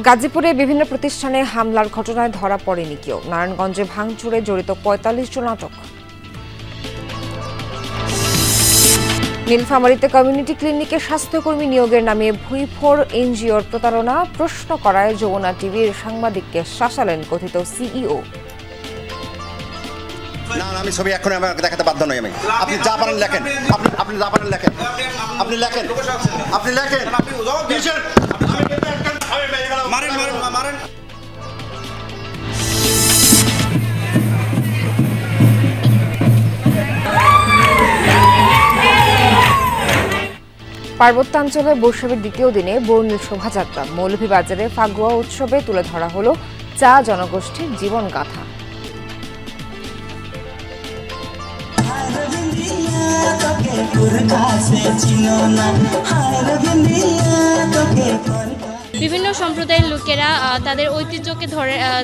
গাজীপুরে বিভিন্ন প্রতিষ্ঠানে হামলার ঘটনায় ধরা পড়েনি কেউ। নারায়ণগঞ্জে ভাঙচুরে জড়িত ৪৫ জন আটক। নীলফামারীতে কমিউনিটি ক্লিনিকে স্বাস্থ্যকর্মী নিয়োগের নামে ভুইফোর এনজিওর প্রতারণা প্রশ্ন করায় যমুনা টিভির সাংবাদিককে শাসালেন কথিত সিইও। না আমি ছবি এখন আমাকে দেখাতে বাধ্য নই আমি। আপনি যা পারেন লেখেন, আপনি যা পারেন লেখেন, আপনি লেখেন, আপনি লেখেন। মারেন মারেন মারেন। পার্বত্যাঞ্চলে বৈশাখের দ্বিতীয় দিনে বর্ণিল শোভাযাত্রা। মৌলভীবাজারে ফাগুয়া উৎসবে তুলে ধরা হলো চা জনগোষ্ঠীর জীবনগাথা। বিভিন্ন সম্প্রদায়ের লোকেরা তাদের ঐতিহ্যকে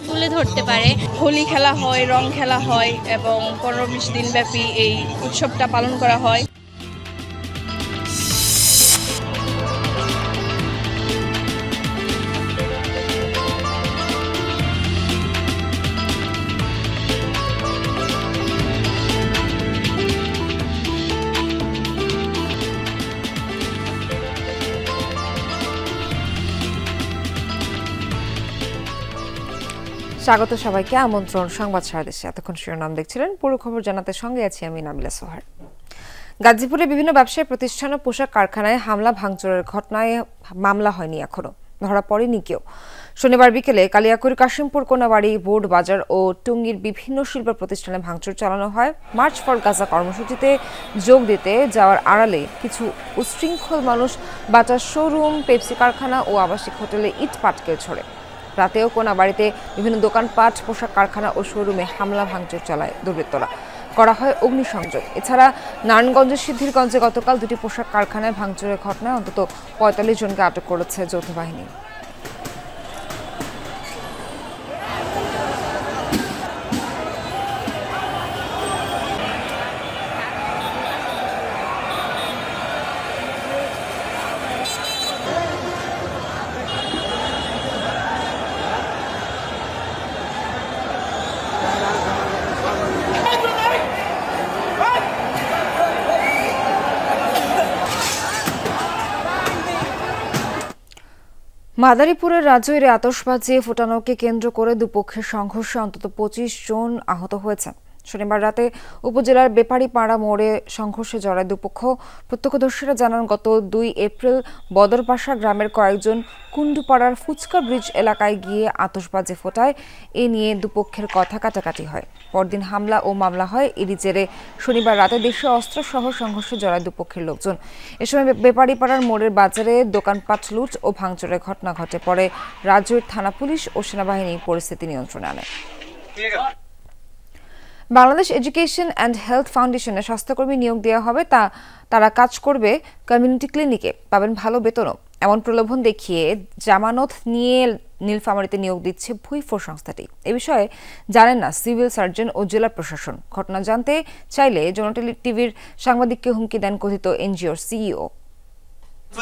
তুলে ধরতে পারে। হোলি খেলা হয়, রং খেলা হয় এবং 15-20 দিন ব্যাপী এই উৎসবটা পালন করা হয়। স্বাগত সবাইকে, আমন্ত্রণ সংবাদ সারাদেশে। এতক্ষণ শিরোনাম দেখছিলেন, পুরো খবর জানাতে সঙ্গে আছি আমি নাবিলা সোহার। গাজীপুরে বিভিন্ন ব্যবসায়ী প্রতিষ্ঠান ও পোশাক কারখানায় হামলা ভাঙচুরের ঘটনায় মামলা হয়নি এখনো, ধরা পড়েনি কেউ। শনিবার বিকেলে কালিয়াকৈর কাশিমপুর কোনাবাড়ি, বোর্ড বাজার ও টুঙ্গির বিভিন্ন শিল্প প্রতিষ্ঠানে ভাঙচুর চালানো হয়। মার্চ ফর গাজা কর্মসূচিতে যোগ দিতে যাওয়ার আড়ালে কিছু উচ্ছৃঙ্খল মানুষ বাটার শোরুম, পেপসি কারখানা ও আবাসিক হোটেলে ইট পাটকেল ছোড়ে। রাতেও কোনাবাড়িতে বিভিন্ন দোকানপাট, পোশাক কারখানা ও শোরুমে হামলা ভাঙচুর চালায় দুর্বৃত্তরা। করা হয় অগ্নিসংযোগ। এছাড়া নারায়ণগঞ্জের সিদ্ধিরগঞ্জে গতকাল দুটি পোশাক কারখানায় ভাঙচুরের ঘটনায় অন্তত ৪৫ জনকে আটক করেছে যৌথ বাহিনী। মাদারীপুরের রাজৈরে আতশবাজি ফোটানোকে কেন্দ্র করে দুপক্ষের সংঘর্ষে অন্তত ২৫ জন আহত হয়েছে। শনিবার রাতে উপজেলার বেপারীপাড়া মোড়ে সংঘর্ষে জড়ায় দুপক্ষ। প্রত্যক্ষদর্শীরা জানান, গত ২ এপ্রিল বদরপাশা গ্রামের কয়েকজন কুন্ডুপাড়ার ফুচকা ব্রিজ এলাকায় গিয়ে আতশবাজি ফোটায়। এ নিয়ে দুপক্ষের কথা কাটাকাটি হয়। পরদিন হামলা ও মামলা হয়। এরই জেরে শনিবার রাতে দেশীয় অস্ত্রসহ সংঘর্ষে জড়ায় দুপক্ষের লোকজন। এ সময় বেপারীপাড়ার মোড়ের বাজারে দোকানপাট লুট ও ভাঙচুরের ঘটনা ঘটে। পরে রাজৈর থানা পুলিশ ও সেনাবাহিনী পরিস্থিতি নিয়ন্ত্রণে আনে। বাংলাদেশ এডুকেশন অ্যান্ড হেলথ ফাউন্ডেশনে স্বাস্থ্যকর্মী নিয়োগ দেওয়া হবে, তারা কাজ করবে কমিউনিটি ক্লিনিকে, পাবেন ভালো বেতনও। এমন প্রলোভন দেখিয়ে জামানত নিয়ে নীলফামারীতে নিয়োগ দিচ্ছে ভুইফোর সংস্থাটি। এ বিষয়ে জানেন না সিভিল সার্জন ও জেলা প্রশাসন। ঘটনা জানতে চাইলে যমুনা টিভির সাংবাদিককে হুমকি দেন কথিত এনজিওর সিইও।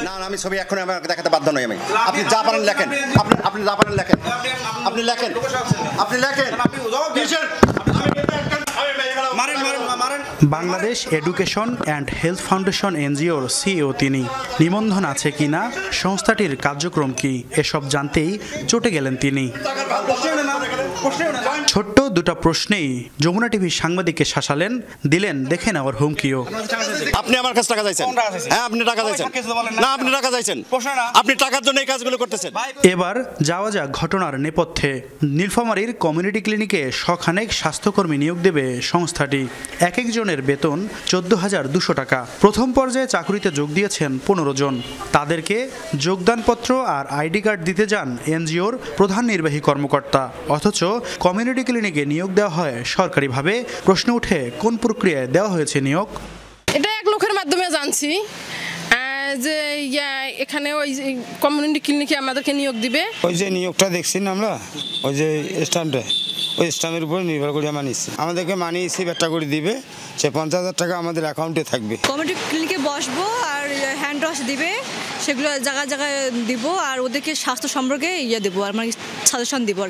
না আমি ছবি এখন আমাকে দেখাতে বাধ্য নই আমি। আপনি যা পারেন লেখেন, আপনি যা পারেন লেখেন, আপনি লেখেন, আপনি লেখেন। Bangladesh education and health foundation এনজিওর সিইও তিনি। নিবন্ধন আছে কিনা, সংস্থাটির কার্যক্রম কি, এসব জানতেই চটে গেলেন তিনি। ছোট্ট দুটা প্রশ্নেই যমুনা টিভির সাংবাদিককে শাসালেন, দিলেন দেখে নেওয়ার হুমকিও। আপনি আমার কাছে টাকা চাইছেন? হ্যাঁ আপনি টাকা চাইছেন। না আপনি টাকা চাইছেন, আপনি টাকার জন্য এই কাজগুলো করতেছেন। এবার যাওয়া যাক ঘটনার নেপথ্যে। নীলফামারীর কমিউনিটি ক্লিনিকে শখানেক স্বাস্থ্যকর্মী নিয়োগ দেবে সংস্থাটি। এক একজনের বেতন ১৪,২০০ টাকা। প্রথম পর্যায়ে চাকরিতে যোগ দিয়েছেন ১৫ জন। তাদেরকে যোগদানপত্র আর আইডি কার্ড দিতে যান এনজিওর প্রধান নির্বাহী কর্মকর্তা। অথচ কমিউনিটি ক্লিনিকে নিয়োগ দেওয়া হয় সরকারিভাবে। প্রশ্ন উঠে, কোন প্রক্রিয়ায় দেওয়া হয়েছে নিয়োগ? এটা এক লোকের মাধ্যমে জানছি যে এখানে ওই কমিউনিটি ক্লিনিকে আমাদেরকে নিয়োগ দিবে। ওই যে নিয়োগটা দেখছি না আমরা, ওই যে স্ট্যান্ডে ওই স্ট্যাম্পের উপর নির্ভর করে আমরা নিচ্ছি। আমাদেরকে মানি রিসিভ একটা করে দিবে, সে 50,000 টাকা আমাদের অ্যাকাউন্টে থাকবে। কমিউনিটি ক্লিনিকে বসবো আর হ্যান্ড ওয়াশ দিবে, সেগুলো জায়গায় জায়গায় দিব আর ওদেরকে স্বাস্থ্য সম্পর্কে দেবো আর মানে সাজেশন দিব।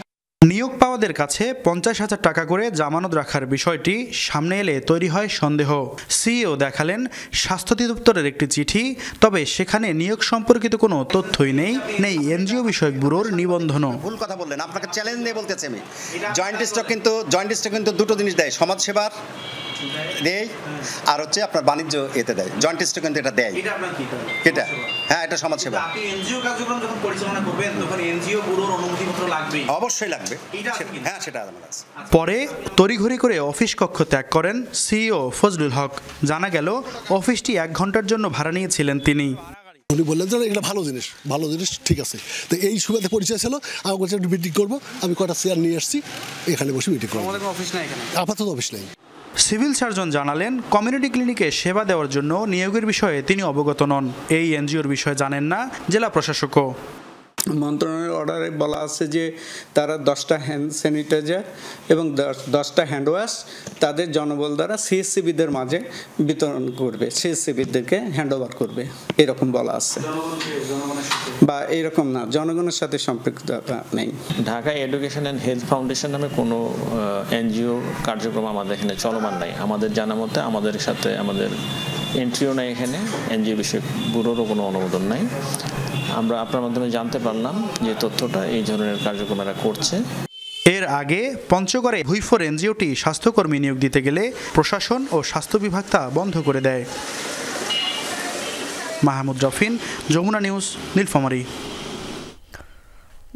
নিয়োগ পাওয়াদের কাছে 50,000 টাকা করে জামানত রাখার বিষয়টি সামনে এলে তৈরি হয় সন্দেহ। সিইও দেখালেন স্বাস্থ্য অধিদপ্তরের একটি চিঠি, তবে সেখানে নিয়োগ সম্পর্কিত কোনো তথ্যই নেই এনজিও বিষয়ক ব্যুরোর নিবন্ধনও। ভুল কথা বললেন, আপনাকে চ্যালেঞ্জ দিয়ে বলতেছি আমি। জয়েন্ট স্টক কিন্তু দুটো জিনিস দেয়, সমাজসেবার দেয় আর হচ্ছে আপনার বাণিজ্য এতে দেয়। জয়েন্ট স্টক কিন্তু এটা দেয়। এটা হ্যাঁ, এটা সমাজসেবা। আপনি এনজিও কার্যক্রম যখন পরিচালনা করবেন তখন এনজিও ব্যুরোর অনুমতিপত্র লাগবে। অবশ্যই লাগবে। হ্যাঁ, সেটা আমার আছে। পরে তড়িঘড়ি করে অফিস কক্ষ ত্যাগ করেন সিইও ফজলুল হক। জানা গেল অফিসটি 1 ঘন্টার জন্য ভাড়া নিয়েছিলেন তিনি। উনি বললেন যে এটা ভালো জিনিস ঠিক আছে। তো এই সুবিধা পরিচয় ছিল, আমার কাছে একটু মিটিং করবো, আমি কটা চেয়ার নিয়ে আসছি, এখানে বসে মিটিং করবো। আপাতত অফিস নেই। সিভিল সার্জন জানালেন কমিউনিটি ক্লিনিকে সেবা দেওয়ার জন্য নিয়োগের বিষয়ে তিনি অবগত নন। এই এনজিওর বিষয়ে জানেন না জেলা প্রশাসকও। মন্ত্রণালয়ের অর্ডারে বলা আছে যে তারা 10টা হ্যান্ড স্যানিটাইজার এবং 10টা হ্যান্ড ওয়াশ তাদের জনবল দ্বারা সিএসসিবিদের মাঝে বিতরণ করবে, সিএসসিবিদেরকে হ্যান্ড ওভার করবে, এরকম বলা আছে। বা এরকম না, জনগণের সাথে সম্পৃক্ততা নেই। Dhaka education and health foundation নামে কোনো এনজিও কার্যক্রম আমাদের এখানে চলমান নাই। আমাদের জানা মতে আমাদের সাথে আমাদের এন্ট্রিও নাই, এখানে এনজিও বিষয়ক ব্যুরোরও কোনো অনুমোদন নাই। আমরা আপনার মাধ্যমে জানতে পারলাম যে তথ্যটা এই ধরনের কার্যক্রম এরা করছে। এর আগে পঞ্চগড়ে ভুইফোর এনজিওটি স্বাস্থ্যকর্মী নিয়োগ দিতে গেলে প্রশাসন ও স্বাস্থ্য বিভাগ তা বন্ধ করে দেয়। মাহমুদ রফিন, যমুনা নিউজ, নীলফামারী।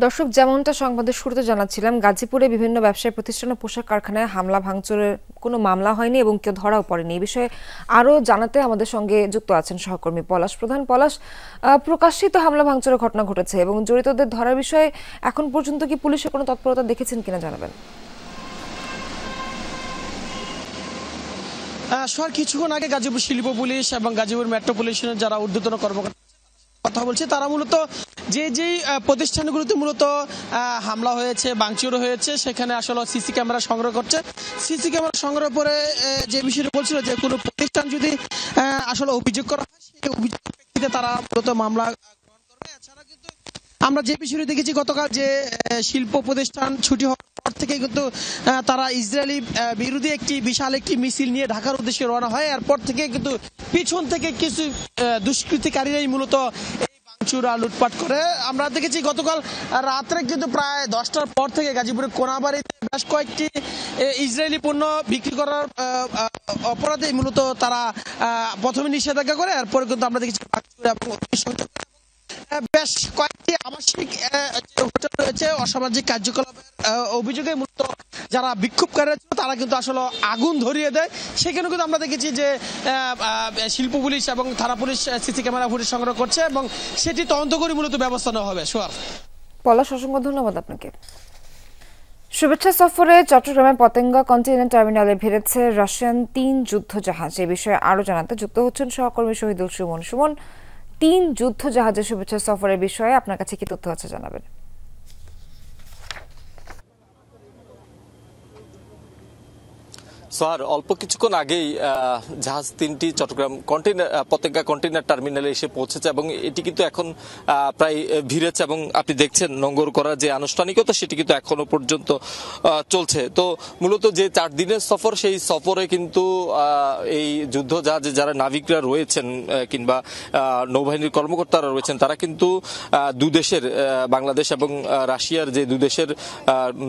দর্শক, যেমনটা সংবাদের শুরুতে জানাচ্ছিলাম, গাজীপুরে বিভিন্ন ব্যবসায়ী প্রতিষ্ঠান ও পোশাক কারখানায় হামলা ভাঙচুরের কোনো মামলা হয়নি এবং কেউ ধরাও পড়েনি। এই বিষয়ে আরও জানাতে আমাদের সঙ্গে যুক্ত আছেন সহকর্মী পলাশ প্রধান। পলাশ, প্রকাশ্যিত হামলা ভাঙচুরের ঘটনা ঘটেছে এবং জড়িতদের ধরার বিষয়ে এখন পর্যন্ত কি পুলিশের কোনো তৎপরতা দেখেছেন কিনা জানাবেন। কিছুক্ষণ আগে গাজীপুর শিল্প পুলিশ এবং গাজীপুর মেট্রো পুলিশের যারা ঊর্ধ্বতন কর্মকর্তা কথা বলছে, তারা মূলত যেই প্রতিষ্ঠানগুলোতে মূলত হামলা হয়েছে, ভাঙচুর হয়েছে, সেখানে আসলে সিসি ক্যামেরা সংগ্রহ করছে। সিসি ক্যামেরা সংগ্রহ করে যে বিষয়টা বলছিল যে কোনো প্রতিষ্ঠান যদি আসলে অভিযোগ করা হয়, সেই অভিযোগের প্রেক্ষিতে তারা মূলত মামলা গ্রহণ করবে। এছাড়া কিন্তু আমরা যে বিষয়টি দেখেছি গতকাল যে শিল্প প্রতিষ্ঠান ছুটি হওয়ার পর থেকে কিন্তু তারা ইসরায়েলি বিরোধী বিশাল একটি মিছিল নিয়ে ঢাকার উদ্দেশ্যে রওনা হয়। এরপর থেকে কিন্তু পিছন থেকে কিছু দুষ্কৃতিকারীরাই মূলত ভাঙচুর আর লুটপাট করে। আমরা দেখেছি গতকাল রাত্রে কিন্তু প্রায় 10টার পর থেকে গাজীপুরের কোনাবাড়িতে বেশ কয়েকটি ইসরায়েলি পণ্য বিক্রি করার অপরাধে মূলত তারা প্রথমে নিষেধাজ্ঞা করে, এরপরে কিন্তু আমরা দেখেছি বেশ কয়েকটি আবাসিক হোটেল রয়েছে অসামাজিক কার্যকলাপের অভিযোগে মূলত যারা বিক্ষোভকারীরা ছিল তারা কিন্তু আসলে আগুন ধরিয়ে দেয়। সেখানে কিন্তু আমরা দেখেছি যে শিল্প পুলিশ এবং থানা পুলিশ সিসি ক্যামেরা ফুটেজ সংগ্রহ করছে এবং সেটি তদন্ত করে মূলত ব্যবস্থা নেওয়া হবে। পলাশ, অসংখ্য ধন্যবাদ আপনাকে। শুভেচ্ছা সফরে চট্টগ্রামের পতেঙ্গা কন্টেইনার টার্মিনালে ভিড়েছে রাশিয়ান 3 যুদ্ধ জাহাজ। এই বিষয়ে আরো জানাতে যুক্ত হচ্ছেন সহকর্মী শহীদুল সুমন। সুমন, 3 যুদ্ধ জাহাজের শুভেচ্ছা সফরের বিষয়ে আপনার কাছে কি তথ্য আছে জানাবেন। সোহার, অল্প কিছুক্ষণ আগেই জাহাজ 3টি চট্টগ্রাম পতেঙ্গা কন্টেইনার টার্মিনালে এসে পৌঁছেছে এবং এটি কিন্তু এখন প্রায় ভিড়েছে এবং আপনি দেখছেন নোঙ্গর করার যে আনুষ্ঠানিকতা সেটি কিন্তু এখনো পর্যন্ত চলছে। তো মূলত যে 4 দিনের সফর, সেই সফরে কিন্তু এই যুদ্ধ জাহাজে যারা নাবিকরা রয়েছেন কিংবা নৌবাহিনীর কর্মকর্তারা রয়েছেন, তারা কিন্তু দুদেশের বাংলাদেশ এবং রাশিয়ার যে দুদেশের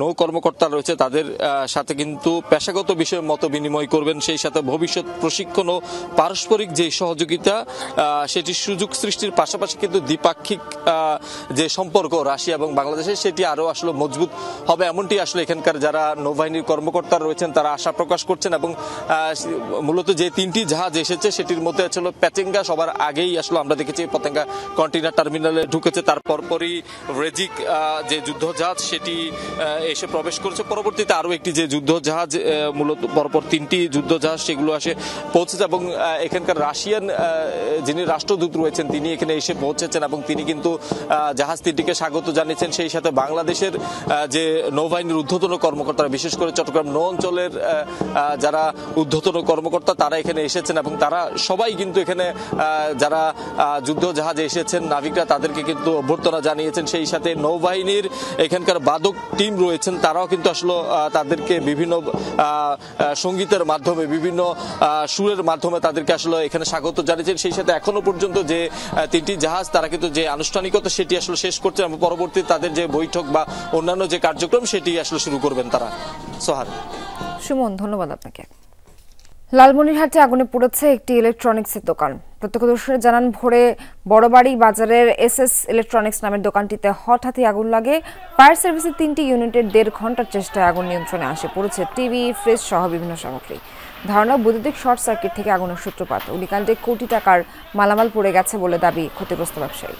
নৌ কর্মকর্তারা রয়েছে তাদের সাথে কিন্তু পেশাগত বিষয়ে মত বিনিময় করবেন। সেই সাথে ভবিষ্যৎ প্রশিক্ষণ ও পারস্পরিক যে সহযোগিতা সেটির সুযোগ সৃষ্টির পাশাপাশি কিন্তু দ্বিপাক্ষিক যে সম্পর্ক রাশিয়া এবং বাংলাদেশের সেটি আরো আসলে মজবুত হবে, এমনটি আসলে এখানকার যারা নৌবাহিনীর কর্মকর্তারা রয়েছেন তারা আশা প্রকাশ করছেন। এবং মূলত যে 3টি জাহাজ এসেছে সেটির মধ্যে ছিল পেতেঙ্গা, সবার আগেই আসলে আমরা দেখেছি পতেঙ্গা কন্টেইনার টার্মিনালে ঢুকেছে, তার পরপরই রেজিক যে যুদ্ধ জাহাজ সেটি এসে প্রবেশ করেছে। পরবর্তীতে আরো একটি যে যুদ্ধ জাহাজ মূলত পরপর 3টি যুদ্ধজাহাজ সেগুলো এসে পৌঁছেছে এবং এখানকার রাশিয়ান যিনি রাষ্ট্রদূত রয়েছেন তিনি এখানে এসে পৌঁছেছেন এবং তিনি কিন্তু জাহাজ 3টিকে স্বাগত জানিয়েছেন। সেই সাথে বাংলাদেশের যে নৌবাহিনীর ঊর্ধ্বতন কর্মকর্তারা, বিশেষ করে চট্টগ্রাম নৌ অঞ্চলের যারা ঊর্ধ্বতন কর্মকর্তা তারা এখানে এসেছেন এবং তারা সবাই কিন্তু এখানে যারা যুদ্ধ জাহাজে এসেছেন নাবিকরা তাদেরকে কিন্তু অভ্যর্থনা জানিয়েছেন। সেই সাথে নৌবাহিনীর এখানকার বাদক টিম রয়েছেন তারাও কিন্তু আসলে তাদেরকে বিভিন্ন সঙ্গীতের মাধ্যমে বিভিন্ন সুরের মাধ্যমে তাদেরকে আসলে এখানে স্বাগত জানিয়েছেন। সেই সাথে এখনো পর্যন্ত যে 3টি জাহাজ তারা কিন্তু যে আনুষ্ঠানিকতা সেটি আসলে শেষ করছেন এবং পরবর্তী তাদের যে বৈঠক বা অন্যান্য যে কার্যক্রম সেটি আসলে শুরু করবেন তারা। সোহার, সুমন, ধন্যবাদ আপনাকে। লালমনিরহাটে আগুনে পুড়েছে একটি ইলেকট্রনিক্সের দোকান। প্রত্যক্ষদর্শীরা জানান ভোরে বড়বাড়ি বাজারের এসএস ইলেকট্রনিক্স নামের দোকানটিতে হঠাৎই আগুন লাগে। ফায়ার সার্ভিসের 3টি ইউনিটের 1.5 ঘন্টার চেষ্টায় আগুন নিয়ন্ত্রণে আসে। পড়েছে টিভি, ফ্রিজ সহ বিভিন্ন সামগ্রী। ধারণা বৈদ্যুতিক শর্ট সার্কিট থেকে আগুনের সূত্রপাত। অগ্নিকাণ্ডে কোটি টাকার মালামাল পড়ে গেছে বলে দাবি ক্ষতিগ্রস্ত ব্যবসায়ী।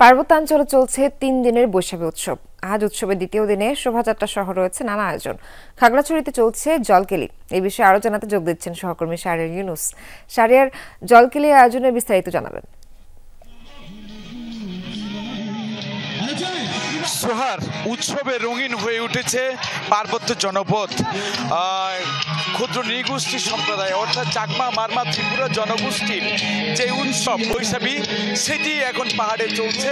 পার্বত্যাঞ্চলে চলছে 3 দিনের বৈশাখী উৎসব। আজ উৎসবের দ্বিতীয় দিনে শোভাযাত্রা সহ রয়েছে নানা আয়োজন। খাগড়াছড়িতে চলছে জলকেলি। এই বিষয়ে আরো জানাতে যোগ দিচ্ছেন সহকর্মী শাহরিয়ার ইউনুস। শাহরিয়ার, জলকেলি আয়োজনের বিস্তারিত জানাবেন। সোহার, উৎসবে রঙিন হয়ে উঠেছে পার্বত্য জনপদ। ক্ষুদ্র নৃগোষ্ঠী সম্প্রদায় অর্থাৎ চাকমা, মারমা, ত্রিপুরা জনগোষ্ঠীর যে উৎসব বৈশাখী সেটি এখন পাহাড়ে চলছে।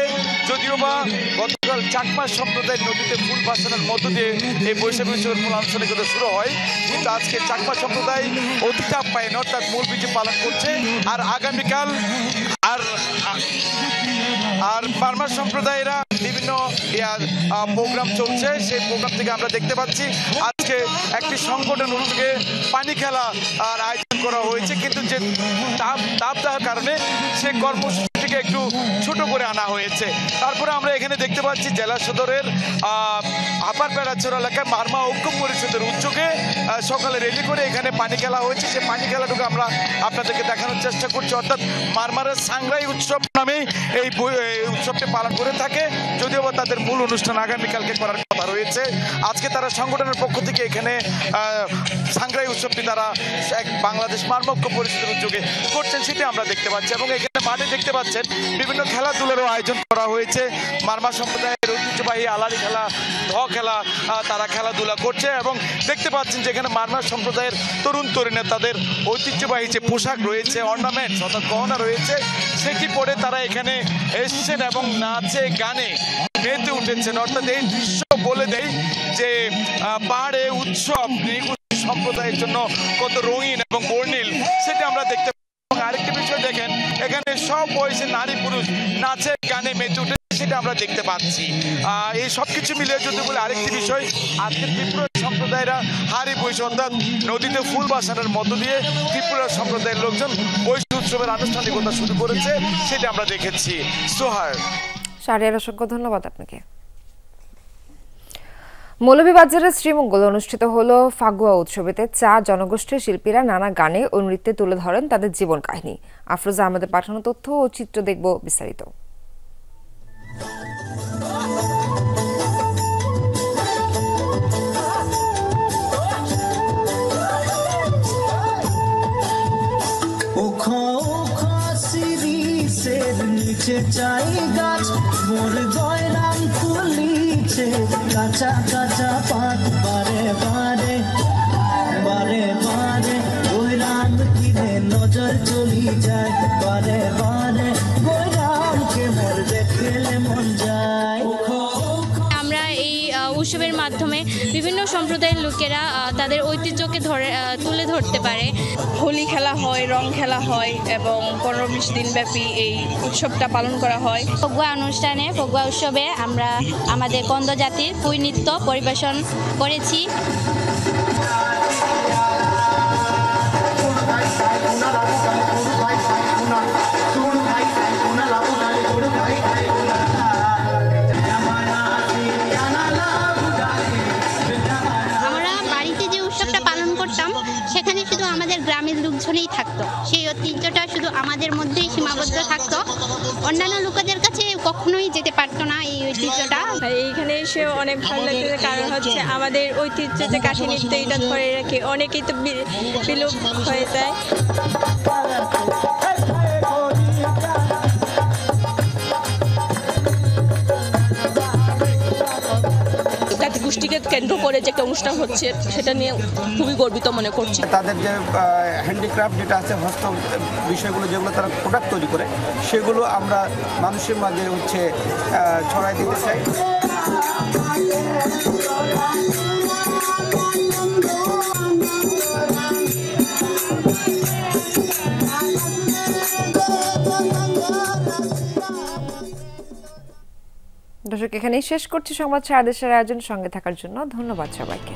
যদিও বা গতকাল চাকমা সম্প্রদায়ের নদীতে ফুল ভাসানোর মধ্য দিয়ে এই বৈশাখী উৎসবের মূল আনুষ্ঠানিকতা শুরু হয়, কিন্তু আজকে চাকমা সম্প্রদায় অতিথি আপ্যায়ন অর্থাৎ মূল বিজে পালন করছে। আর আগামীকাল আর মারমা সম্প্রদায়েরা বিভিন্ন প্রোগ্রাম চলছে। সেই প্রোগ্রাম থেকে আমরা দেখতে পাচ্ছি আজকে একটি সংগঠন উদ্যোগে পানি খেলা আয়োজন করা হয়েছে, কিন্তু যে তাপ দেওয়ার কারণে সেই কর্মসূচিটিকে একটু ছোট করে আনা হয়েছে। তারপরে আমরা এখানে দেখতে পাচ্ছি জেলা সদরের আপার বেড়াচর এলাকায় মারমা ঐক্য পরিষদের উদ্যোগে সকালে রেলি করে এখানে পানি খেলা হয়েছে। সেই পানি খেলাটুকু আমরা আপনাদেরকে দেখানোর চেষ্টা করছি। অর্থাৎ মারমারের সাংরাই উৎসব নামে এই উৎসবটি পালন করে থাকে, যদিও বা তাদের মূল অনুষ্ঠান আগামীকালকে করার কথা রয়েছে। আজকে তারা সংগঠনের পক্ষ থেকে এখানে সাংরাই উৎসবটি তারা বাংলাদেশ মারমা ঐক্য পরিষদের উদ্যোগে করছেন, সেটি আমরা দেখতে পাচ্ছি। এবং এখানে মাঠে দেখতে পাচ্ছেন বিভিন্ন খেলাধুলারও আয়োজন করা হয়েছে। মারমা সম্প্রদায়ের ঐতিহ্যবাহী আলারি খেলা, ধ খেলা তারা খেলাধুলা করছে এবং দেখতে পাচ্ছেন যেখানে মারমা সম্প্রদায়ের তরুণ তরুণী তাদের ঐতিহ্যবাহী যে পোশাক রয়েছে, অর্নামেন্টস অর্থাৎ গহনা রয়েছে, সেটি পরে তারা এখানে এসছেন এবং নাচে গানে মেতে উঠেছেন। অর্থাৎ এই দৃশ্য বলে দেয় যে পাহাড়ে উৎসব সম্প্রদায়ের জন্য কত রঙিন এবং বর্ণিল সেটা আমরা দেখতে পাই। আরেকটি বিষয় দেখেন, এখানে সব বয়সে নারী পুরুষ নাচে গানে মেতে উঠে সেটা আমরা দেখতে পাচ্ছি। এই সবকিছু মিলিয়ে যদি বলে আরেকটি বিষয়, আজকে ত্রিপুরা সম্প্রদায়েরা হারি বৈশাখ অর্থাৎ নদীতে ফুল ভাসানোর মধ্য দিয়ে ত্রিপুরা সম্প্রদায়ের লোকজন বৈশাখ উৎসবের আনুষ্ঠানিকতা শুরু করেছে, সেটা আমরা দেখেছি। সোহার, শাহরিয়ার, অসংখ্য ধন্যবাদ আপনাকে। মৌলভীবাজারের শ্রীমঙ্গলে অনুষ্ঠিত হলো ফাগুয়া উৎসবেতে জনগোষ্ঠীর শিল্পীরা নানা গানে ও নৃত্যে তুলে ধরেন তাদের জীবন কাহিনী। আফরোজা আহমেদের পাঠানো তথ্য ও চিত্র দেখব বিস্তারিত। চাই গাছ মোর গয়রাম খুলিছে, কাঁচা কাঁচা পাত বারে বারে বারে বারে গয়রাম কিনে নজর চলি যায় বারে বারে গয়রামকে মোর দেখলে মন যায়। আমরা এই উৎসবের মাধ্যমে বিভিন্ন সম্প্রদায়ের লোকেরা তাদের ঐতিহ্যকে তুলে ধরতে পারে। হোলি খেলা হয়, রং খেলা হয় এবং 15-20 দিন ব্যাপী এই উৎসবটা পালন করা হয়। ফগুয়া অনুষ্ঠানে, ফগুয়া উৎসবে আমরা আমাদের কন্দ জাতির কুই নৃত্য পরিবেশন করেছি। সেখানে শুধু আমাদের গ্রামের লোকজনেই থাকতো, সেই ঐতিহ্যটা শুধু আমাদের মধ্যেই সীমাবদ্ধ থাকতো, অন্যান্য লোকেদের কাছে কখনোই যেতে পারতো না এই ঐতিহ্যটা। এইখানে এসে অনেক ভালো লাগছে, কারণ হচ্ছে আমাদের ঐতিহ্য যে কাঠি নৃত্য এটা ধরে রাখে, অনেকেই তো বিলুপ হয়ে যায়। জাতিগোষ্ঠীকে কেন্দ্র করে যে একটা অনুষ্ঠান হচ্ছে সেটা নিয়ে খুবই গর্বিত মনে করছি। তাদের যে হ্যান্ডিক্রাফট যেটা আছে, হস্ত বিষয়গুলো যেগুলো তারা প্রোডাক্ট তৈরি করে, সেগুলো আমরা মানুষের মাঝে হচ্ছে ছড়াই দিতে চাই। দর্শক, এখানেই শেষ করছি সংবাদ সারা দেশের আয়োজন। সঙ্গে থাকার জন্য ধন্যবাদ সবাইকে।